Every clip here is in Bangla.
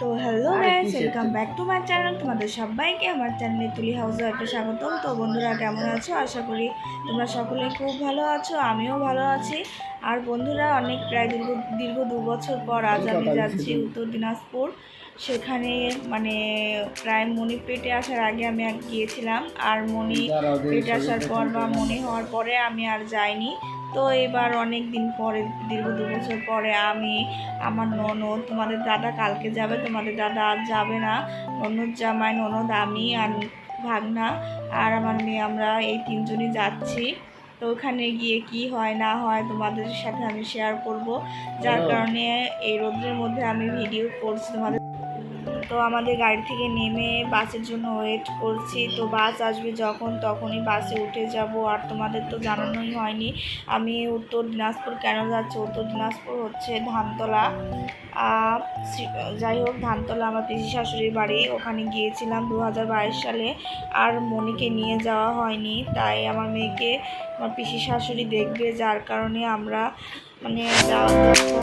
তো hello guys, welcome back to my channel. তোমাদের সবাইকে আমার চ্যানেলে তুলি হাউস ওয়াইফে স্বাগতম। তো বন্ধুরা, কেমন আছো? আশা করি তোমরা সকলে খুব ভালো আছো, আমিও ভালো আছি। আর বন্ধুরা, অনেক প্রায় দীর্ঘ 2 বছর পর আজ আমি যাচ্ছি উত্তর দিনাজপুর। সেখানে মানে প্রায় মণি পেটে আসার আগে আমি গিয়েছিলাম, আর মণি পেটে আসার পর বা মণি হওয়ার পরে আমি আর যাইনি। তো এবার অনেক দিন পরে, দীর্ঘ 2 বছর পরে আমি, আমার ননদ, তোমাদের দাদা কালকে যাবে, তোমাদের দাদা আজ যাবে না, ননদ জামাই, ননদ, আমি আর ভাগনা আর আমার মেয়ে, আমরা এই 3জনই যাচ্ছি। তো ওখানে গিয়ে কি হয় না হয় তোমাদের সাথে আমি শেয়ার করব, যার কারণে এই রোদ্রের মধ্যে আমি ভিডিও করছি তোমাদের। তো আমাদের গাড়ি থেকে নেমে বাসের জন্য ওয়েট করছি। তো বাস আসবে যখন তখনই বাসে উঠে যাব। আর তোমাদের তো জানানোই হয়নি আমি উত্তর দিনাজপুর কেন যাচ্ছি। উত্তর দিনাজপুর হচ্ছে ধানতলা। যাই হোক, ধানতলা আমার পিসি শাশুড়ির বাড়ি, ওখানে গিয়েছিলাম 2022 সালে। আর মনিকে নিয়ে যাওয়া হয়নি, তাই আমার মেয়েকে আমার পিসি শাশুড়ি দেখবে, যার কারণে আমরা মানে যাওয়া দেখো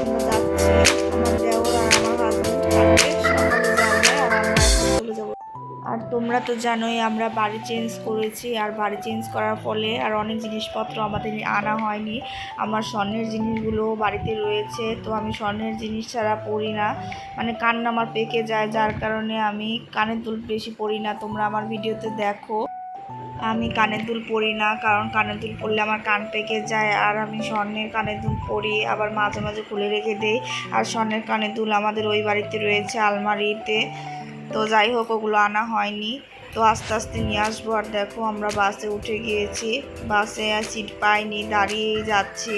আমরা যাচ্ছি। আমার দেওর আর আমার হাজবেন্ড থাকবে, সকালে যাবে আর আমরা এখন চলে যাবো। আর তোমরা তো জানোই আমরা বাড়ি চেঞ্জ করেছি, আর বাড়ি চেঞ্জ করার ফলে আর অনেক জিনিসপত্র আমাদের আনা হয়নি। আমার স্বর্ণের জিনিসগুলো বাড়িতে রয়েছে, তো আমি স্বর্ণের জিনিস ছাড়া পরি না, মানে কান আমার পেকে যায়, যার কারণে আমি কানের দুল বেশি পরি না। তোমরা আমার ভিডিওতে দেখো আমি কানের দুল পরি না, কারণ কানের দুল পরলে আমার কান পেকে যায়। আর আমি স্বর্ণের কানের দুল পরি, আবার মাঝে মাঝে খুলে রেখে দেই। আর স্বর্ণের কানের দুল আমাদের ওই বাড়িতে রয়েছে আলমারিতে। তো যাই হোক, ওগুলো আনা হয়নি, তো আস্তে আস্তে নিয়ে আসবো। আর দেখো আমরা বাসে উঠে গিয়েছি, বাসে সিট পাইনি, দাঁড়িয়েই যাচ্ছি।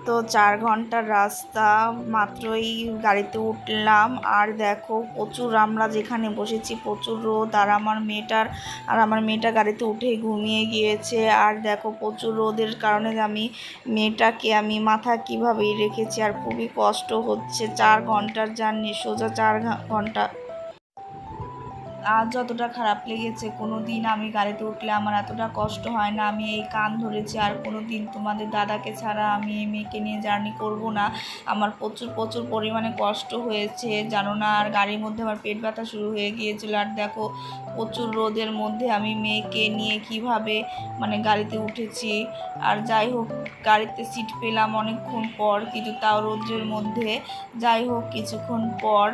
তো 4 ঘন্টার রাস্তা, মাত্রই গাড়িতে উঠলাম। আর দেখো প্রচুর, আমরা যেখানে বসেছি প্রচুর রোদ, আর আমার মেয়েটা গাড়িতে উঠেই ঘুমিয়ে গিয়েছে। আর দেখো প্রচুর রোদের কারণে মেয়েটাকে আমি মাথা কীভাবেই রেখেছি, আর খুবই কষ্ট হচ্ছে। 4 ঘন্টার জার্নি, সোজা 4 ঘন্টা। আজ যতটা খারাপ লেগেছে, কোনো দিন আমি গাড়িতে উঠলে আমার এতটা কষ্ট হয় না। আমি এই কান ধরেছি, আর কোনো দিন তোমাদের দাদাকে ছাড়া আমি এই মেয়েকে নিয়ে জার্নি করব না। আমার প্রচুর প্রচুর পরিমাণে কষ্ট হয়েছে জানো না। আর গাড়ির মধ্যে আমার পেট ব্যথা শুরু হয়ে গিয়েছিল। আর দেখো প্রচুর রোদের মধ্যে আমি মেয়েকে নিয়ে কিভাবে মানে গাড়িতে উঠেছি। আর যাই হোক, গাড়িতে সিট পেলাম অনেকক্ষণ পর, কিন্তু তাও রোদ্রের মধ্যে। যাই হোক, কিছুক্ষণ পর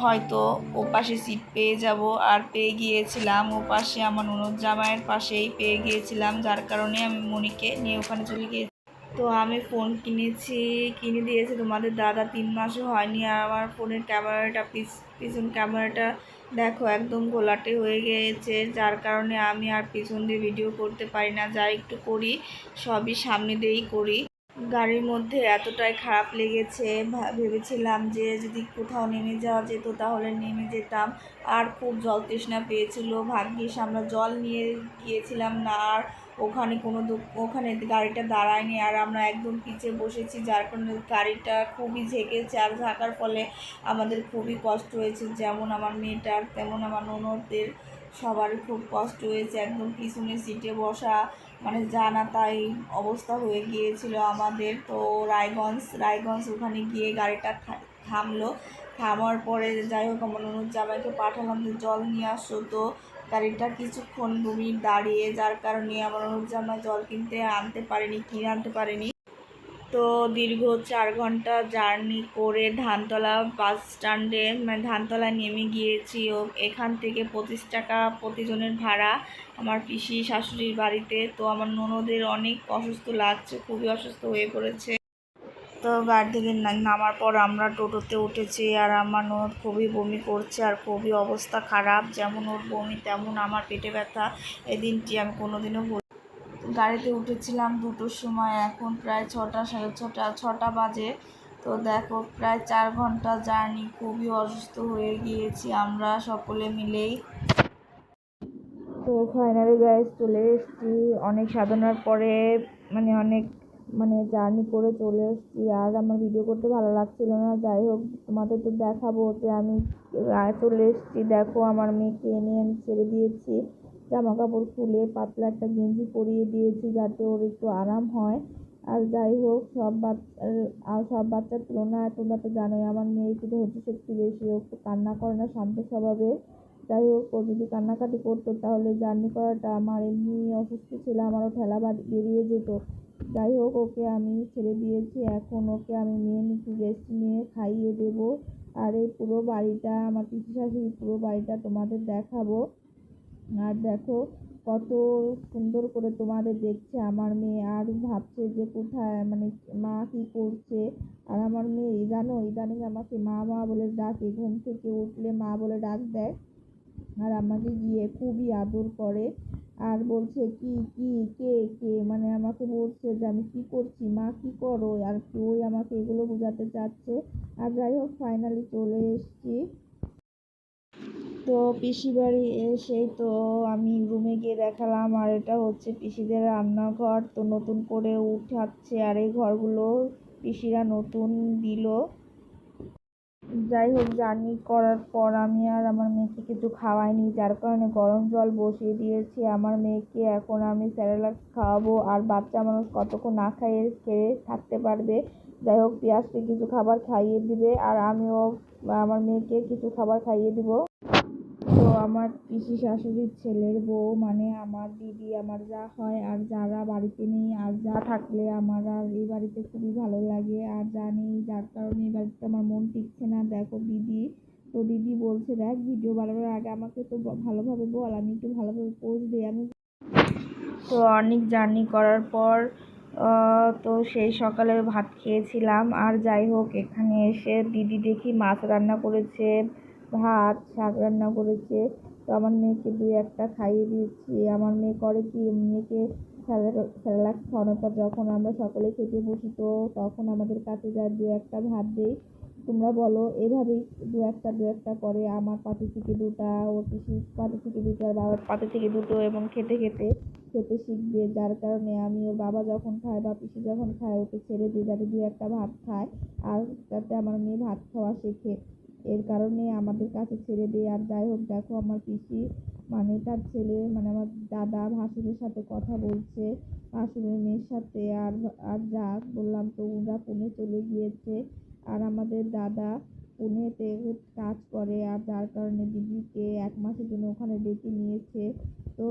হয়তো ও পাশে সিট পেয়ে যাব। আর পেয়ে গিয়েছিলাম ও পাশে, আমার ননদ জামাইয়ের পাশেই পেয়ে গিয়েছিলাম, যার কারণে আমি মনিকে নিয়ে ওখানে চলে গিয়েছি। তো আমি ফোন কিনে দিয়েছি তোমাদের দাদা, 3 মাসও হয়নি। আর আমার ফোনের ক্যামেরাটা, পিছন ক্যামেরাটা দেখো একদম ঘোলাটে হয়ে গিয়েছে, যার কারণে আমি আর পিছন দিয়ে ভিডিও করতে পারি না। যা একটু করি সবই সামনে দিয়েই করি। গাড়ির মধ্যে এতটাই খারাপ লেগেছে, ভেবেছিলাম যে যদি কোথাও নেমে যাওয়া যেত তাহলে নেমে যেতাম। আর খুব জল তৃষ্ণা পেয়েছিল, ভাগ্যিস আমরা জল নিয়ে গিয়েছিলাম না। আর ওখানে গাড়িটা দাঁড়ায়নি, আর আমরা একদম পিছিয়ে বসেছি, যার কারণে গাড়িটা খুবই ঝেঁকেছে। আর ঝাঁকার ফলে আমাদের খুবই কষ্ট হয়েছে, যেমন আমার মেয়েটার তেমন আমার ননদদের সবারই খুব কষ্ট হয়েছে। একদম পিছনে সিটে বসা মানে জানা তাই অবস্থা হয়ে গিয়েছিল আমাদের। তো রায়গঞ্জ ওখানে গিয়ে গাড়িটা থামলো। থামার পরে যাই হোক, আমার ননদ জামাইকে পাঠালাম যে জল নিয়ে আসো। তো গাড়িটা কিছুক্ষণ 2 মিনিট দাঁড়িয়ে, যার কারণে আমার ননদ জামাই জল কিনে আনতে পারেনি। তো দীর্ঘ 4 ঘন্টা জার্নি করে ধানতলা বাস স্ট্যান্ডে, মানে ধানতলা নেমে গিয়েছি। ও এখান থেকে 25 টাকা প্রতিজনের ভাড়া আমার পিসি শাশুড়ির বাড়িতে। তো আমার ননদের অনেক অসুস্থ লাগছে, খুবই অসুস্থ হয়ে পড়েছে। তো গাড়ি থেকে নামার পর আমরা টোটোতে উঠেছি, আর আমার ননদ খুবই বমি করছে, আর খুবই অবস্থা খারাপ। যেমন ওর বমি তেমন আমার পেটে ব্যথা। এই দিনটি আমি কোনোদিনও গাড়িতে উঠেছিলাম 2টোর সময়, এখন প্রায় 6টা, সাড়ে 6টা বাজে। তো দেখো প্রায় 4 ঘন্টা জার্নি, খুবই অসুস্থ হয়ে গিয়েছি আমরা সকলে মিলেই। তো ফাইনালি গাইস চলে এসেছি অনেক সাধনার পরে, অনেক জার্নি করে চলে এসেছি। আর আমার ভিডিও করতে ভালো লাগছিল না, যাই হোক তোমাদের তো দেখাবো যে আমি চলে এসেছি। দেখো আমার মেয়েকে নিয়ে আমি ছেড়ে দিয়েছি, জামা কাপড় খুলে পাতলা একটা গেঞ্জি পরিয়ে দিয়েছি যাতে ওর একটু আরাম হয়। আর যাই হোক, সব বাচ্চার তুলনায় তোমরা তো জানোই আমার মেয়ে একটু ধৈর্য শক্তি বেশি, ও একটু কান্না করে না, শান্ত স্বভাবের। যাই হোক, ও যদি কান্নাকাটি করতো তাহলে জার্নি করাটা, আমার এমনি অসুস্থ ছিল, আমারও ঠেলা বেরিয়ে যেত। যাই হোক, ওকে আমি ছেড়ে দিয়েছি, এখন ওকে আমি একটু রেস্ট নিয়ে খাইয়ে দেবো। আর এই পুরো বাড়িটা, আমার পিসি শাশুড়ির পুরো বাড়িটা তোমাদের দেখাবো। আর দেখো কত সুন্দর করে তোমাদের দেখছে আমার মেয়ে, আর ভাবছে যে কোথায়, মানে মা কি করছে। আর আমার মেয়ে জানো ইদানিং আমাকে মা মা বলে ডাকে, ঘুম থেকে উঠলে মা বলে ডাক দেয়, আর আমাকে গিয়ে খুবই আদর করে। আর বলছে কি কি কে কে, মানে আমাকে বলছে যে আমি কি করছি, মা কি করো, আর কি ওই আমাকে এগুলো বোঝাতে চাচ্ছে। আর যাই হোক, ফাইনালি চলে এসেছি। তো পিসি বাড়ি এসেই তো আমি রুমে গিয়ে দেখালাম, আর এটা হচ্ছে পিসিদের রান্নাঘর, তো নতুন করে উঠাচ্ছে, আর এই ঘরগুলো পিসিরা নতুন দিল। যাই হোক, জার্নি করার পর আমি আর আমার মেয়েকে কিছু খাওয়াইনি, যার কারণে গরম জল বসিয়ে দিয়েছি আমার মেয়েকে। এখন আমি স্যারেলাক্স খাওয়াবো, আর বাচ্চা মানুষ কতক্ষণ না খেয়ে থাকতে পারবে। যাই হোক, পেঁয়াজকে কিছু খাবার খাইয়ে দিবে, আর আমিও আমার মেয়েকে কিছু খাবার খাইয়ে দিব। তো আমার পিসি শাশুড়ির ছেলের বউ, মানে আমার দিদি, আমার যা হয়, আর যারা বাড়িতে নেই, আর যা থাকলে আমার আর এই বাড়িতে খুবই ভালো লাগে, আর যা নেই, যার কারণে এই বাড়িতে আমার মন টিকছে না। দেখো দিদি, তো দিদি বলছে দেখ ভিডিও বানানোর আগে আমাকে তো ভালোভাবে বল, আমি একটু ভালোভাবে পোজ দিই। আমি তো অনেক জার্নি করার পর তো সেই সকালে ভাত খেয়েছিলাম। আর যাই হোক, এখানে এসে দিদি দেখি মাছ রান্না করেছে, ভাত শাক রান্না করেছে। তো আমার মেয়েকে দুই একটা খাইয়ে দিয়েছি। আমার মেয়ে করে কি, মেয়েকে স্যারেলাক্স খাওয়ানোর পর যখন আমরা সকলে খেতে বসি, তো তখন আমাদের কাছে যায় দু একটা ভাত দেই। তোমরা বলো, এভাবেই দু একটা করে, আমার পাতে থেকে দুটা, ওর পিসির পাতে থেকে দুটো, আর বাবার পাতে থেকে দুটো, এবং খেতে খেতে খেতে শিখবে। যার কারণে আমি ওর বাবা যখন খায় বা পিসি যখন খায় ওকে ছেড়ে দিই, যাতে দু একটা ভাত খায়, আর যাতে আমার মেয়ে ভাত খাওয়া শেখে, এর কারণে আমাদের কাছে ছেড়ে দিই। আর যাই হোক, দেখো আমার পিসি, মানে তার ছেলে, মানে আমার দাদা ভাসুরের সাথে কথা বলছে, ভাসুরের মেয়ের সাথে। আর আর যা বললাম, তো ওরা পুনে চলে গিয়েছে, আর আমাদের দাদা পুনেতে কাজ করে, আর যার কারণে দিদিকে 1 মাসের জন্য ওখানে ডেকে নিয়েছে। তো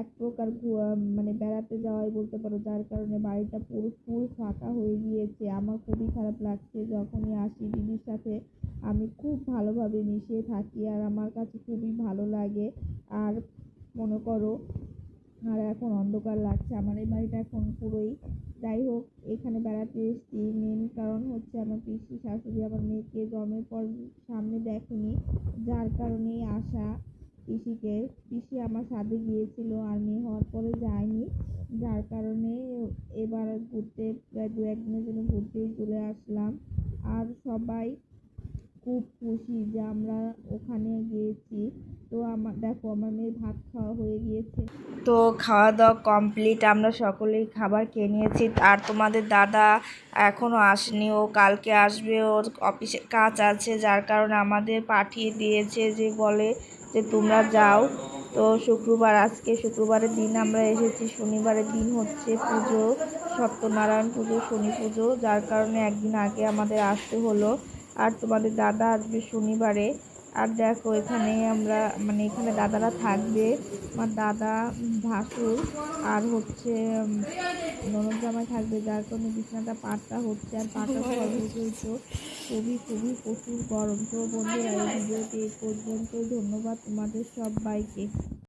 এক প্রকার মানে বেড়াতে যাওয়াই বলতে পারো, যার কারণে বাড়িটা পুরো ফুল ফাঁকা হয়ে গিয়েছে। আমার খুবই খারাপ লাগছে, যখনই আসি দিদির সাথে আমি খুব ভালোভাবে মিশিয়ে থাকি, আর আমার কাছে খুবই ভালো লাগে। আর মনে করো, আর এখন অন্ধকার লাগছে, আমার এই বাড়িটা এখন পুরোই। যাই হোক, এখানে বেড়াতে এসেছি, মেন কারণ হচ্ছে আমার পিসি শাশুড়ি আমার মেয়েকে জন্মের পর সামনে দেখেনি, যার কারণেই আসা। পিসি আমার সাথে গিয়েছিল, আর মেয়ে হওয়ার পরে যায়নি, যার কারণে এবার ঘুরতে, প্রায় 1-2 দিনের জন্য ঘুরতেই চলে আসলাম। আর সবাই খুব খুশি যে আমরা ওখানে গিয়েছি। তো আমার দেখো, আমার মেয়ের ভাত খাওয়া হয়ে গিয়েছে, তো খাওয়া দাওয়া কমপ্লিট, আমরা সকলেই খাবার খেয়ে নিয়েছি। আর তোমাদের দাদা এখনও আসেনি, ও কালকে আসবে, ওর অফিসে কাজ আছে, যার কারণে আমাদের পাঠিয়ে দিয়েছে, যে বলে যে তোমরা যাও। তো আজকে শুক্রবারের দিন আমরা এসেছি, শনিবারের দিন হচ্ছে পুজো, সত্যনারায়ণ পুজো, শনি পুজো, যার কারণে একদিন আগে আমাদের আসতে হলো। আর তোমাদের দাদা আসবে শনিবারে। আর দেখো, এখানে আমরা, মানে এখানে দাদারা থাকবে, আমার দাদা, ভাসুর, আর হচ্ছে ননদ জামাই থাকবে, যার কারণে বিছানাটা পাটা হচ্ছে, আর পাটা সর্বদই তো খুবই খুবই প্রচুর গরম। তো বন্ধুরা, এই ভিডিওটি এই পর্যন্ত, ধন্যবাদ তোমাদের সবাইকে।